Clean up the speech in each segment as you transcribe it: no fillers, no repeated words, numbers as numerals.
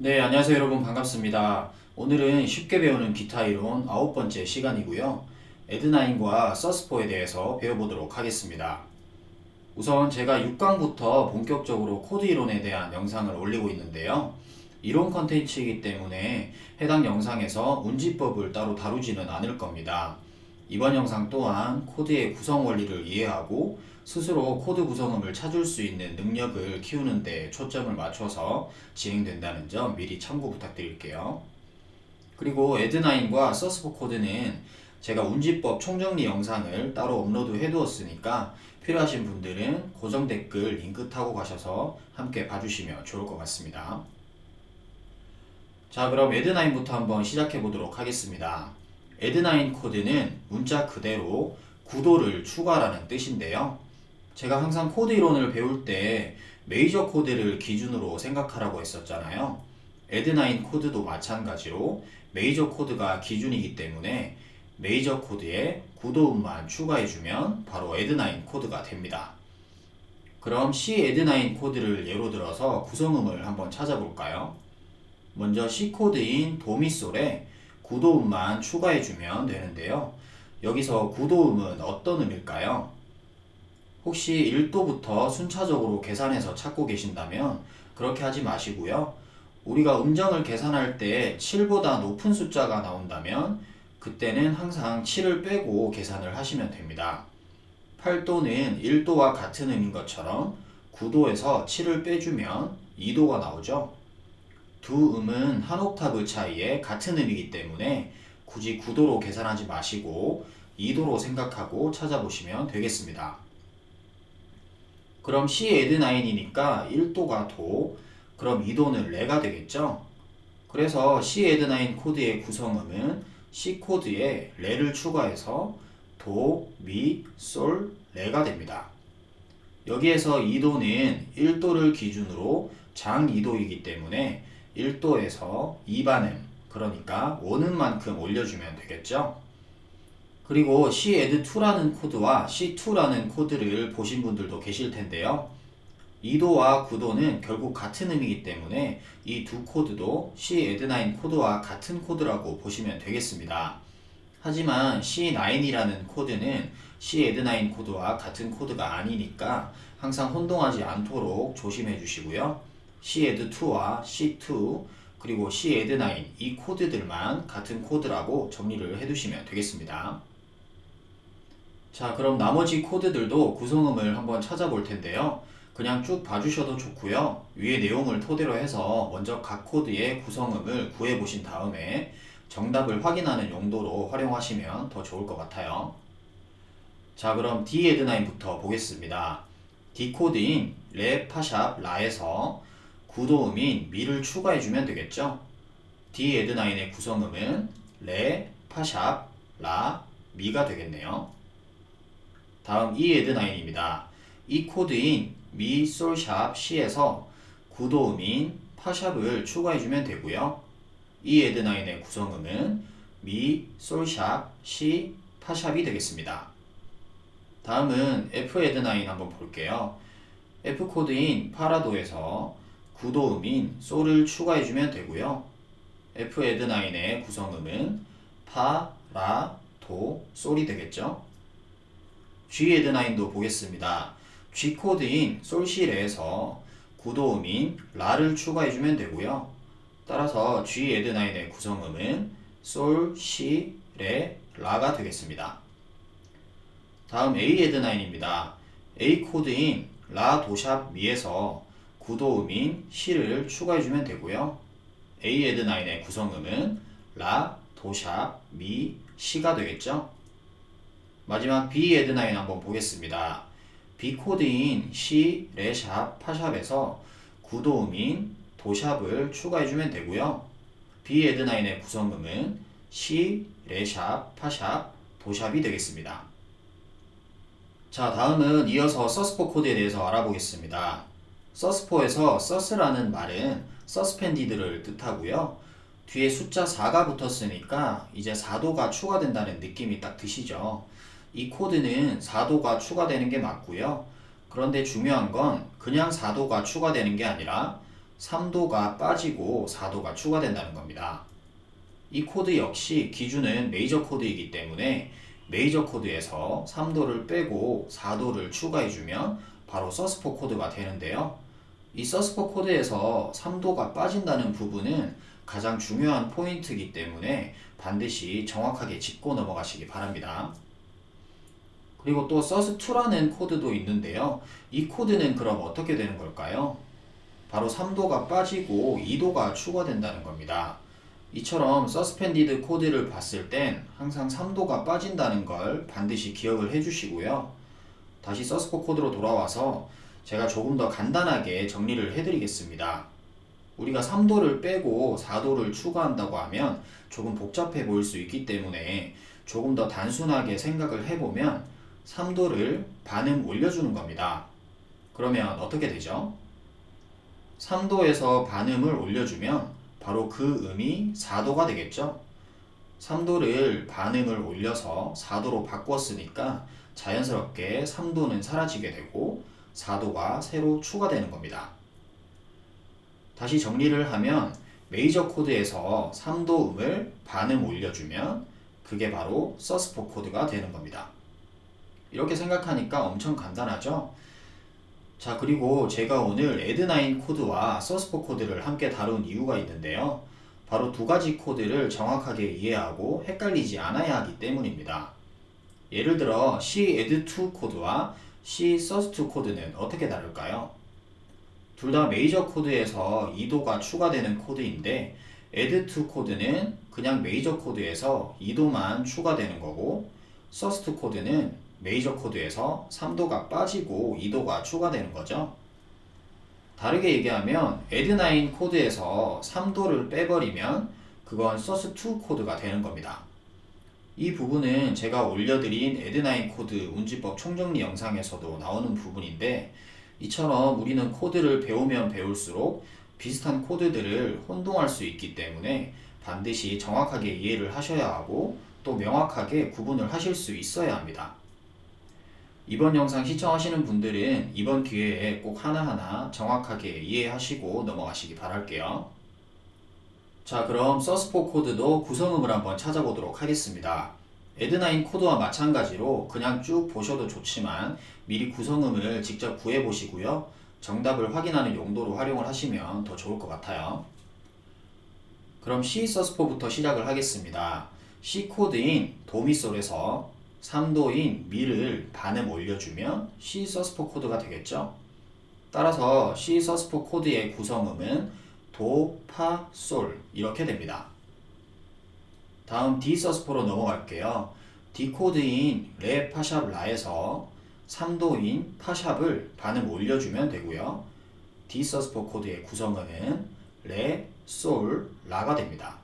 네, 안녕하세요 여러분 반갑습니다. 오늘은 쉽게 배우는 기타 이론 9번째 시간이고요. 에드나인과 서스포에 대해서 배워보도록 하겠습니다. 우선 제가 6강부터 본격적으로 코드 이론에 대한 영상을 올리고 있는데요. 이론 컨텐츠이기 때문에 해당 영상에서 운지법을 따로 다루지는 않을 겁니다. 이번 영상 또한 코드의 구성 원리를 이해하고 스스로 코드 구성음을 찾을 수 있는 능력을 키우는 데 초점을 맞춰서 진행된다는 점 미리 참고 부탁드릴게요. 그리고 에드나인과 서스포 코드는 제가 운지법 총정리 영상을 따로 업로드 해두었으니까 필요하신 분들은 고정 댓글 링크 타고 가셔서 함께 봐주시면 좋을 것 같습니다. 자, 그럼 에드나인부터 한번 시작해 보도록 하겠습니다. 에드나인 코드는 문자 그대로 구도를 추가라는 뜻인데요. 제가 항상 코드 이론을 배울 때 메이저 코드를 기준으로 생각하라고 했었잖아요. 에드나인 코드도 마찬가지로 메이저 코드가 기준이기 때문에 메이저 코드에 구도음만 추가해주면 바로 에드나인 코드가 됩니다. 그럼 C 에드나인 코드를 예로 들어서 구성음을 한번 찾아볼까요? 먼저 C 코드인 도미솔에 구도음만 추가해주면 되는데요. 여기서 구도음은 어떤 음일까요? 혹시 1도부터 순차적으로 계산해서 찾고 계신다면 그렇게 하지 마시고요. 우리가 음정을 계산할 때 7보다 높은 숫자가 나온다면 그때는 항상 7을 빼고 계산을 하시면 됩니다. 8도는 1도와 같은 음인 것처럼 9도에서 7을 빼주면 2도가 나오죠. 두 음은 한 옥타브 차이에 같은 음이기 때문에 굳이 9도로 계산하지 마시고 2도로 생각하고 찾아보시면 되겠습니다. 그럼 C 에드9이니까 1도가 도, 그럼 2도는 레가 되겠죠? 그래서 C 에드9 코드의 구성음은 C 코드에 레를 추가해서 도, 미, 솔, 레가 됩니다. 여기에서 2도는 1도를 기준으로 장 2도이기 때문에 1도에서 2반음, 그러니까 원음만큼 올려주면 되겠죠? 그리고 C-add2라는 코드와 C2라는 코드를 보신 분들도 계실 텐데요. 2도와 9도는 결국 같은 음이기 때문에 이 두 코드도 C-add9 코드와 같은 코드라고 보시면 되겠습니다. 하지만 C9이라는 코드는 C-add9 코드와 같은 코드가 아니니까 항상 혼동하지 않도록 조심해 주시고요. C-add2와 C2 그리고 C-add9 이 코드들만 같은 코드라고 정리를 해두시면 되겠습니다. 자, 그럼 나머지 코드들도 구성음을 한번 찾아볼 텐데요. 그냥 쭉 봐주셔도 좋고요. 위의 내용을 토대로 해서 먼저 각 코드의 구성음을 구해보신 다음에 정답을 확인하는 용도로 활용하시면 더 좋을 것 같아요. 자, 그럼 D 에드9부터 보겠습니다. D 코드인 레, 파샵, 라에서 구도음인 미를 추가해주면 되겠죠? D 에드9의 구성음은 레, 파샵, 라, 미가 되겠네요. 다음 E 에드9입니다. 이 코드인 미, 솔, 샵, C에서 구도음인 파샵을 추가해주면 되고요. E 에드9의 구성음은 미, 솔, 샵, C, 파샵이 되겠습니다. 다음은 F 에드9 한번 볼게요. F 코드인 파라도에서 구도음인 솔을 추가해주면 되고요. F 에드9의 구성음은 파, 라, 도, 솔이 되겠죠. G 에드9도 보겠습니다. G 코드인 솔시레에서 구도음인 라를 추가해주면 되고요. 따라서 G 에드9의 구성음은 솔, 시, 레, 라가 되겠습니다. 다음 A 에드9입니다. A 코드인 라, 도샵, 미에서 구도음인 시를 추가해주면 되고요. A 에드9의 구성음은 라, 도샵, 미, 시가 되겠죠. 마지막 B 에드9 한번 보겠습니다. B 코드인 C, 레샵, 파샵에서 구도음인 도샵을 추가해주면 되고요. B 에드9의 구성음은 C, 레샵, 파샵, 도샵이 되겠습니다. 자, 다음은 이어서 서스포 코드에 대해서 알아보겠습니다. 서스포에서 서스라는 말은 서스펜디드를 뜻하고요. 뒤에 숫자 4가 붙었으니까 이제 4도가 추가된다는 느낌이 딱 드시죠. 이 코드는 4도가 추가되는 게 맞고요. 그런데 중요한 건 그냥 4도가 추가되는 게 아니라 3도가 빠지고 4도가 추가된다는 겁니다. 이 코드 역시 기준은 메이저 코드이기 때문에 메이저 코드에서 3도를 빼고 4도를 추가해주면 바로 서스포 코드가 되는데요. 이 서스포 코드에서 3도가 빠진다는 부분은 가장 중요한 포인트이기 때문에 반드시 정확하게 짚고 넘어가시기 바랍니다. 그리고 또 서스2라는 코드도 있는데요. 이 코드는 그럼 어떻게 되는 걸까요? 바로 3도가 빠지고 2도가 추가된다는 겁니다. 이처럼 서스펜디드 코드를 봤을 땐 항상 3도가 빠진다는 걸 반드시 기억을 해주시고요. 다시 서스포 코드로 돌아와서 제가 조금 더 간단하게 정리를 해드리겠습니다. 우리가 3도를 빼고 4도를 추가한다고 하면 조금 복잡해 보일 수 있기 때문에 조금 더 단순하게 생각을 해보면 3도를 반음 올려주는 겁니다. 그러면 어떻게 되죠? 3도에서 반음을 올려주면 바로 그 음이 4도가 되겠죠? 3도를 반음을 올려서 4도로 바꾸었으니까 자연스럽게 3도는 사라지게 되고 4도가 새로 추가되는 겁니다. 다시 정리를 하면 메이저 코드에서 3도 음을 반음 올려주면 그게 바로 서스포 코드가 되는 겁니다. 이렇게 생각하니까 엄청 간단하죠? 자, 그리고 제가 오늘 애드9 코드와 서스포 코드를 함께 다룬 이유가 있는데요. 바로 두 가지 코드를 정확하게 이해하고 헷갈리지 않아야 하기 때문입니다. 예를 들어 C add2 코드와 C sus2 코드는 어떻게 다를까요? 둘 다 메이저 코드에서 2도가 추가되는 코드인데 add2 코드는 그냥 메이저 코드에서 2도만 추가되는 거고 sus2 코드는 메이저 코드에서 3도가 빠지고 2도가 추가되는 거죠. 다르게 얘기하면 add9 코드에서 3도를 빼버리면 그건 sus2 코드가 되는 겁니다. 이 부분은 제가 올려드린 add9 코드 운지법 총정리 영상에서도 나오는 부분인데 이처럼 우리는 코드를 배우면 배울수록 비슷한 코드들을 혼동할 수 있기 때문에 반드시 정확하게 이해를 하셔야 하고 또 명확하게 구분을 하실 수 있어야 합니다. 이번 영상 시청하시는 분들은 이번 기회에 꼭 하나하나 정확하게 이해하시고 넘어가시기 바랄게요. 자, 그럼 서스포 코드도 구성음을 한번 찾아보도록 하겠습니다. 애드9 코드와 마찬가지로 그냥 쭉 보셔도 좋지만 미리 구성음을 직접 구해 보시고요. 정답을 확인하는 용도로 활용을 하시면 더 좋을 것 같아요. 그럼 C 서스포부터 시작을 하겠습니다. C 코드인 도미솔에서 3도인 미를 반음 올려주면 C 서스포 코드가 되겠죠. 따라서 C 서스포 코드의 구성음은 도, 파, 솔 이렇게 됩니다. 다음 D 서스포로 넘어갈게요. D 코드인 레, 파샵, 라에서 3도인 파샵을 반음 올려주면 되고요. D 서스포 코드의 구성음은 레, 솔, 라가 됩니다.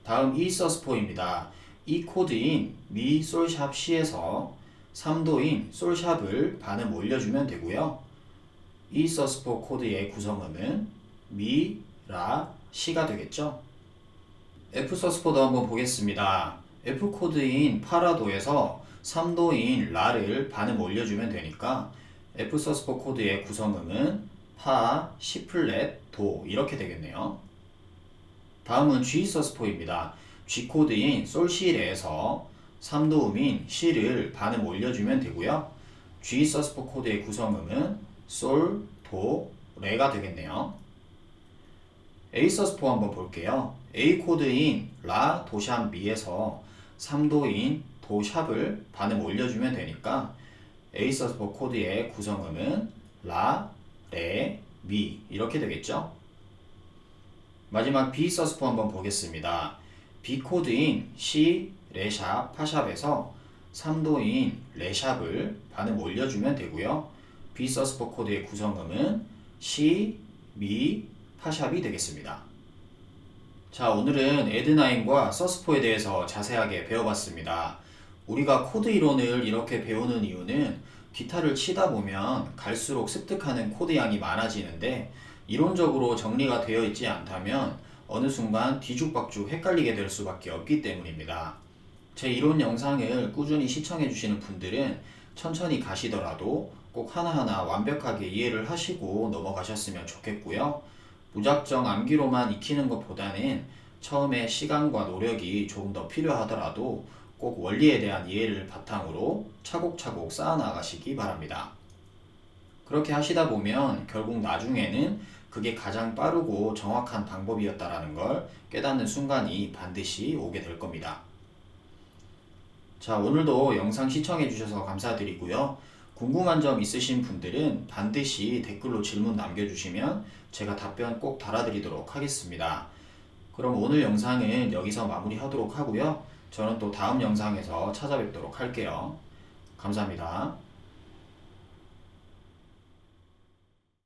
다음 E 서스포입니다. E 코드인 미, 솔, 샵, 시에서 3도인 솔, 샵을 반음 올려주면 되고요. E 서스포 코드의 구성음은 미, 라, 시가 되겠죠. F 서스포도 한번 보겠습니다. F 코드인 파라도에서 3도인 라를 반음 올려주면 되니까 F 서스포 코드의 구성음은 파, 시 플랫, 도 이렇게 되겠네요. 다음은 G 서스포입니다. G 코드인 솔, 시, 레에서 3도음인 시를 반음 올려주면 되고요. G 서스포 코드의 구성음은 솔, 도, 레가 되겠네요. A 서스포 한번 볼게요. A 코드인 라, 도, 샵, 미에서 3도인 도, 샵을 반음 올려주면 되니까 A 서스포 코드의 구성음은 라, 레, 미 이렇게 되겠죠. 마지막 B 서스포 한번 보겠습니다. B 코드인 C, 레샵, 파샵에서 3도인 레샵을 반음 올려주면 되고요. B 서스포 코드의 구성음은 C, 미, 파샵이 되겠습니다. 자, 오늘은 애드9과 서스포에 대해서 자세하게 배워봤습니다. 우리가 코드 이론을 이렇게 배우는 이유는 기타를 치다 보면 갈수록 습득하는 코드 양이 많아지는데 이론적으로 정리가 되어 있지 않다면 어느 순간 뒤죽박죽 헷갈리게 될 수밖에 없기 때문입니다. 제 이론 영상을 꾸준히 시청해 주시는 분들은 천천히 가시더라도 꼭 하나하나 완벽하게 이해를 하시고 넘어가셨으면 좋겠고요. 무작정 암기로만 익히는 것보다는 처음에 시간과 노력이 조금 더 필요하더라도 꼭 원리에 대한 이해를 바탕으로 차곡차곡 쌓아나가시기 바랍니다. 그렇게 하시다 보면 결국 나중에는 그게 가장 빠르고 정확한 방법이었다라는 걸 깨닫는 순간이 반드시 오게 될 겁니다. 자, 오늘도 영상 시청해 주셔서 감사드리고요. 궁금한 점 있으신 분들은 반드시 댓글로 질문 남겨주시면 제가 답변 꼭 달아드리도록 하겠습니다. 그럼 오늘 영상은 여기서 마무리하도록 하고요. 저는 또 다음 영상에서 찾아뵙도록 할게요. 감사합니다.